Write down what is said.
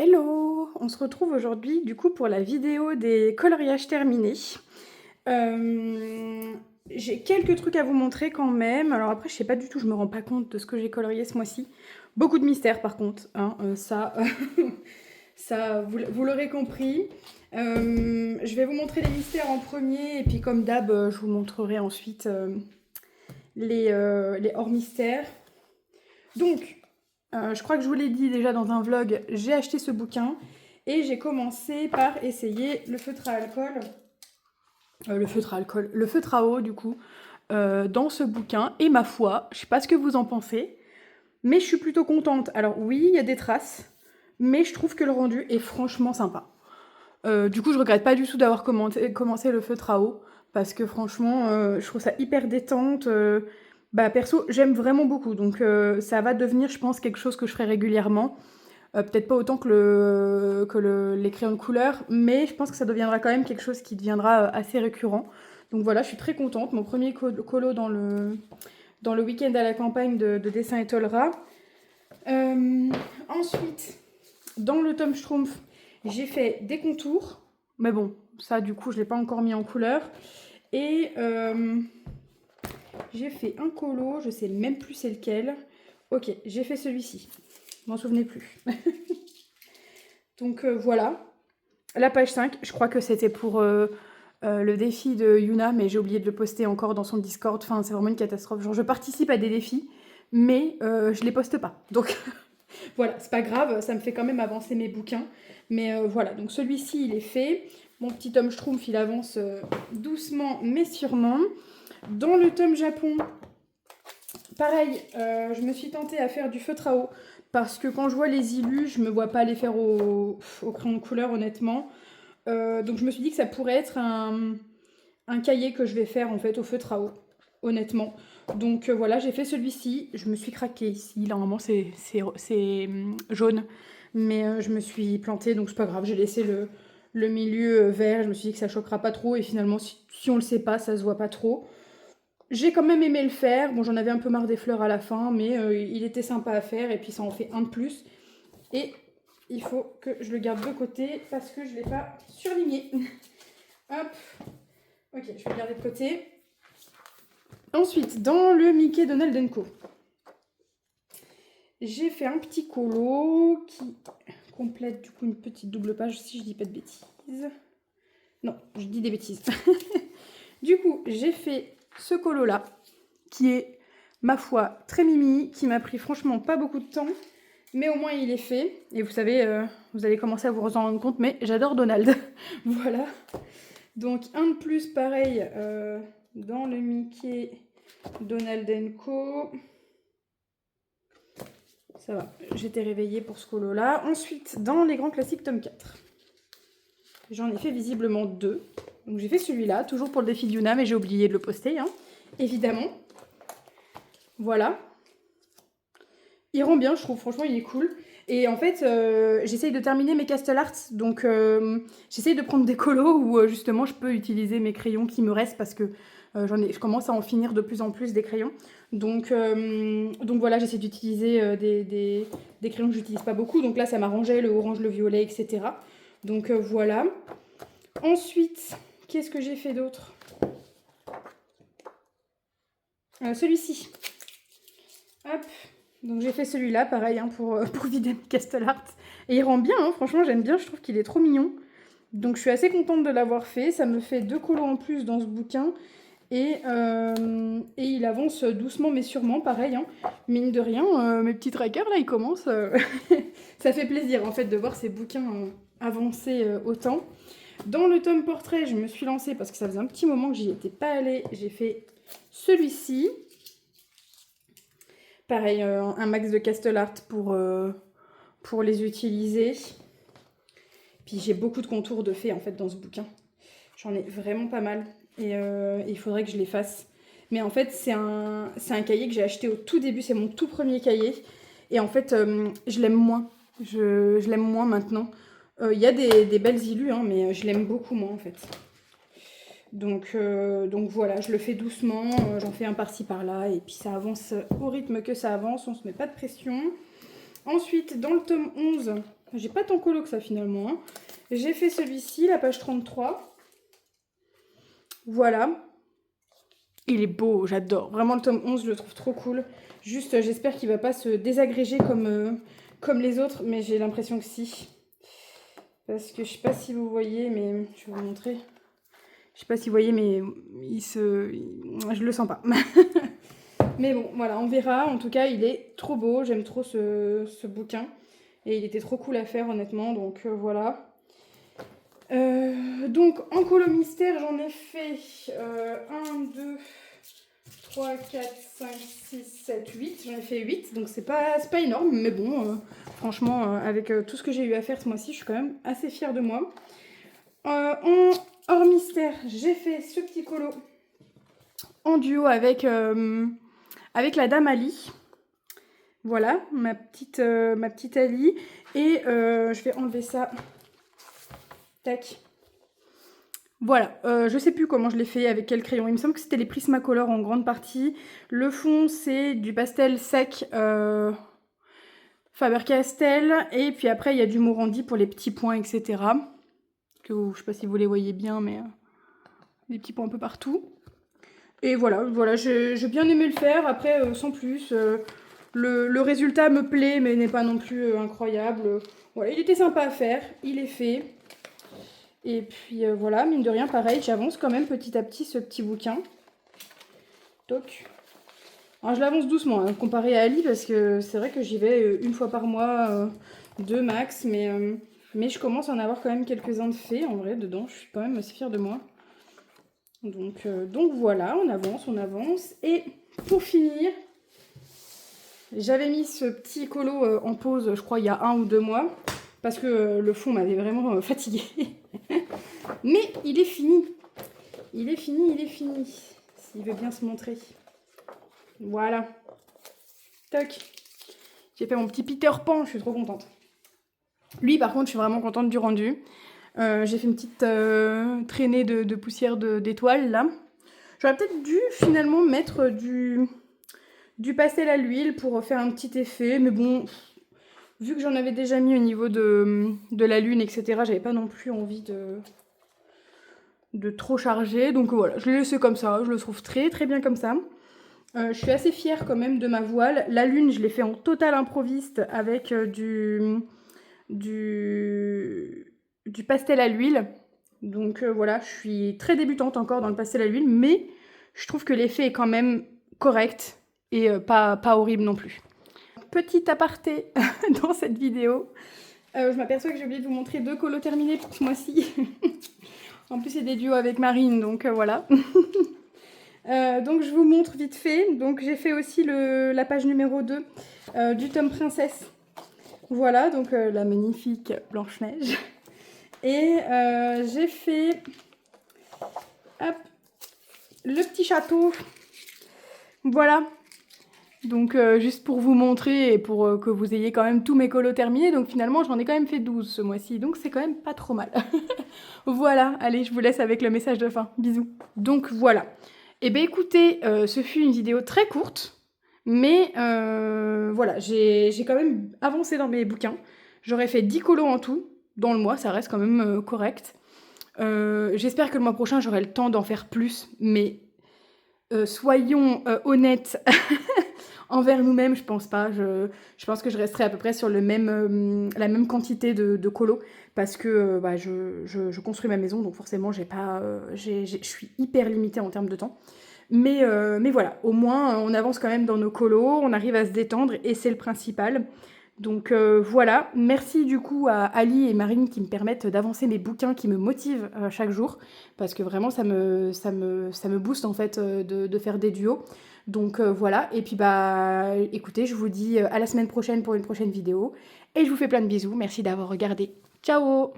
Hello! On se retrouve aujourd'hui du coup pour la vidéo des coloriages terminés. J'ai quelques trucs à vous montrer quand même. Alors après je sais pas du tout, je me rends pas compte de ce que j'ai colorié ce mois-ci. Beaucoup de mystères par contre, hein, ça, ça vous l'aurez compris. Je vais vous montrer les mystères en premier et puis comme d'hab je vous montrerai ensuite les hors mystères. Donc je crois que je vous l'ai dit déjà dans un vlog, j'ai acheté ce bouquin et j'ai commencé par essayer le feutre à alcool, le feutre à eau du coup, dans ce bouquin. Et ma foi, je sais pas ce que vous en pensez, mais je suis plutôt contente. Alors oui, il y a des traces, mais je trouve que le rendu est franchement sympa. Du coup, je regrette pas du tout d'avoir commencé le feutre à eau, parce que franchement, je trouve ça hyper détente. Bah perso, j'aime vraiment beaucoup, donc ça va devenir, je pense, quelque chose que je ferai régulièrement. Peut-être pas autant que les crayons de couleur, mais je pense que ça deviendra quand même quelque chose qui deviendra assez récurrent. Donc voilà, je suis très contente. Mon premier colo dans le week-end à la campagne de dessin et Tolra. Ensuite, dans le Tom Schtroumpf, j'ai fait des contours. Mais bon, ça du coup, je ne l'ai pas encore mis en couleur. Et j'ai fait un colo, je sais même plus c'est lequel. Ok, j'ai fait celui-ci. Je m'en souvenais plus. Donc voilà. La page 5, je crois que c'était pour le défi de Yuna, mais j'ai oublié de le poster encore dans son Discord. Enfin, c'est vraiment une catastrophe. Genre, je participe à des défis, mais je les poste pas. Donc voilà, c'est pas grave, ça me fait quand même avancer mes bouquins. Mais voilà, donc celui-ci, il est fait. Mon petit tome Schtroumpf, il avance doucement mais sûrement. Dans le tome Japon, pareil, je me suis tentée à faire du feutre à eau. Parce que quand je vois les illus, je me vois pas les faire au crayon de couleur, honnêtement. Donc je me suis dit que ça pourrait être un cahier que je vais faire en fait au feutre à eau, honnêtement. Donc voilà, j'ai fait celui-ci. Je me suis craquée ici. Normalement, c'est jaune. Mais je me suis plantée, donc c'est pas grave. J'ai laissé le milieu vert. Je me suis dit que ça choquera pas trop. Et finalement, si on le sait pas, ça se voit pas trop. J'ai quand même aimé le faire. Bon, j'en avais un peu marre des fleurs à la fin, mais il était sympa à faire. Et puis ça en fait un de plus. Et il faut que je le garde de côté parce que je ne l'ai pas surligné. Hop. Ok, je vais le garder de côté. Ensuite, dans le Mickey Donald Co, j'ai fait un petit colo qui complète du coup une petite double page si je dis pas de bêtises. Non, je dis des bêtises. Du coup, j'ai fait ce colo là qui est, ma foi, très mimi, qui m'a pris franchement pas beaucoup de temps. Mais au moins il est fait. Et vous savez, vous allez commencer à vous en rendre compte, mais j'adore Donald. Voilà. Donc un de plus, pareil, dans le Mickey Donald Co. Ça va, j'étais réveillée pour ce colo-là. Ensuite, dans les grands classiques, tome 4. J'en ai fait visiblement 2. Donc j'ai fait celui-là, toujours pour le défi de Yuna, mais j'ai oublié de le poster, hein, évidemment. Voilà. Il rend bien, je trouve, franchement, il est cool. Et en fait, j'essaye de terminer mes Castle Arts, donc j'essaye de prendre des colos où justement je peux utiliser mes crayons qui me restent parce que je commence à en finir de plus en plus des crayons. Donc voilà, j'essaie d'utiliser des crayons que j'utilise pas beaucoup. Donc là, ça m'arrangeait, le orange, le violet, etc. Donc voilà. Ensuite, qu'est-ce que j'ai fait d'autre? Celui-ci. Hop. Donc j'ai fait celui-là, pareil, hein, pour vider mes Castle Art. Et il rend bien, hein, franchement j'aime bien, je trouve qu'il est trop mignon. Donc je suis assez contente de l'avoir fait. Ça me fait 2 colos en plus dans ce bouquin. Et il avance doucement mais sûrement, pareil. Hein. Mine de rien, mes petits trackers, là, ils commencent. Ça fait plaisir, en fait, de voir ces bouquins avancer autant. Dans le tome portrait, je me suis lancée parce que ça faisait un petit moment que j'y étais pas allée. J'ai fait celui-ci. Pareil, un max de Castle Art pour les utiliser. Puis j'ai beaucoup de contours de fées en fait dans ce bouquin. J'en ai vraiment pas mal. Et il faudrait que je les fasse. Mais en fait, c'est un cahier que j'ai acheté au tout début. C'est mon tout premier cahier. Et en fait, je l'aime moins. Je l'aime moins maintenant. Il y a des belles illus, hein, mais je l'aime beaucoup moins en fait. Donc voilà, je le fais doucement, j'en fais un par-ci par-là, et puis ça avance au rythme que ça avance, on se met pas de pression. Ensuite, dans le tome 11, J'ai pas tant colo que ça finalement. Hein. J'ai fait celui-ci, la page 33. Voilà. Il est beau, j'adore. Vraiment le tome 11, je le trouve trop cool. Juste, j'espère qu'il va pas se désagréger comme les autres, mais j'ai l'impression que si. Parce que je sais pas si vous voyez, mais je vais vous montrer. Je sais pas si vous voyez, mais je le sens pas. Mais bon, voilà, on verra. En tout cas, il est trop beau. J'aime trop ce bouquin. Et il était trop cool à faire, honnêtement. Donc voilà. Donc en colo mystère, j'en ai fait 1, 2, 3, 4, 5, 6, 7, 8. J'en ai fait 8. Donc c'est pas énorme. Mais bon, franchement, avec tout ce que j'ai eu à faire ce mois-ci, je suis quand même assez fière de moi. Hors mystère, j'ai fait ce petit colo en duo avec la dame Ali. Voilà, ma petite Ali. Et je vais enlever ça. Tac. Voilà, je sais plus comment je l'ai fait, avec quel crayon. Il me semble que c'était les Prismacolor en grande partie. Le fond, c'est du pastel sec Faber-Castell. Et puis après, il y a du Morandi pour les petits points, etc. Je sais pas si vous les voyez bien, mais des petits points un peu partout. Et voilà, j'ai bien aimé le faire. Après, sans plus, le résultat me plaît, mais n'est pas non plus incroyable. Voilà, il était sympa à faire, il est fait. Et puis voilà, mine de rien, pareil, j'avance quand même petit à petit ce petit bouquin. Toc. Alors je l'avance doucement, hein, comparé à Ali, parce que c'est vrai que j'y vais une fois par mois, 2 max, mais je commence à en avoir quand même quelques-uns de faits, en vrai, dedans. Je suis quand même assez fière de moi. Donc voilà, on avance. Et pour finir, j'avais mis ce petit colo en pause, je crois, il y a 1 ou 2 mois. Parce que le fond m'avait vraiment fatiguée. Mais il est fini. Il est fini. S'il veut bien se montrer. Voilà. Toc. J'ai fait mon petit Peter Pan, je suis trop contente. Lui, par contre, je suis vraiment contente du rendu. J'ai fait une petite traînée de poussière d'étoiles, là. J'aurais peut-être dû, finalement, mettre du pastel à l'huile pour faire un petit effet. Mais bon, vu que j'en avais déjà mis au niveau de la lune, etc., j'avais pas non plus envie de trop charger. Donc voilà, je l'ai laissé comme ça. Je le trouve très très bien comme ça. Je suis assez fière quand même de ma voile. La lune, je l'ai fait en total improviste avec du pastel à l'huile. Donc voilà, je suis très débutante encore dans le pastel à l'huile, mais je trouve que l'effet est quand même correct et pas horrible non plus. Petit aparté dans cette vidéo. Je m'aperçois que j'ai oublié de vous montrer 2 colos terminés pour ce mois-ci. En plus, c'est des duos avec Marine, donc voilà. Donc je vous montre vite fait. Donc j'ai fait aussi la page numéro 2 du tome Princesse. Voilà, donc la magnifique Blanche-Neige. Et j'ai fait hop, le petit château. Voilà. Donc juste pour vous montrer et pour que vous ayez quand même tous mes colos terminés. Donc finalement j'en ai quand même fait 12 ce mois-ci. Donc c'est quand même pas trop mal. Voilà, allez, je vous laisse avec le message de fin. Bisous. Donc voilà. Et bien écoutez, ce fut une vidéo très courte. Mais voilà, j'ai quand même avancé dans mes bouquins. J'aurais fait 10 colos en tout. Dans le mois, ça reste quand même correct. J'espère que le mois prochain, j'aurai le temps d'en faire plus. Mais soyons honnêtes envers nous-mêmes, je pense pas. Je pense que je resterai à peu près sur la même quantité de colos. Parce que je construis ma maison, donc forcément, je suis hyper limitée en termes de temps. Mais voilà, au moins, on avance quand même dans nos colos, on arrive à se détendre et c'est le principal. Donc voilà, merci du coup à Ali et Marine qui me permettent d'avancer mes bouquins, qui me motivent chaque jour. Parce que vraiment, ça me booste en fait de faire des duos. Donc voilà, et puis écoutez, je vous dis à la semaine prochaine pour une prochaine vidéo. Et je vous fais plein de bisous, merci d'avoir regardé. Ciao!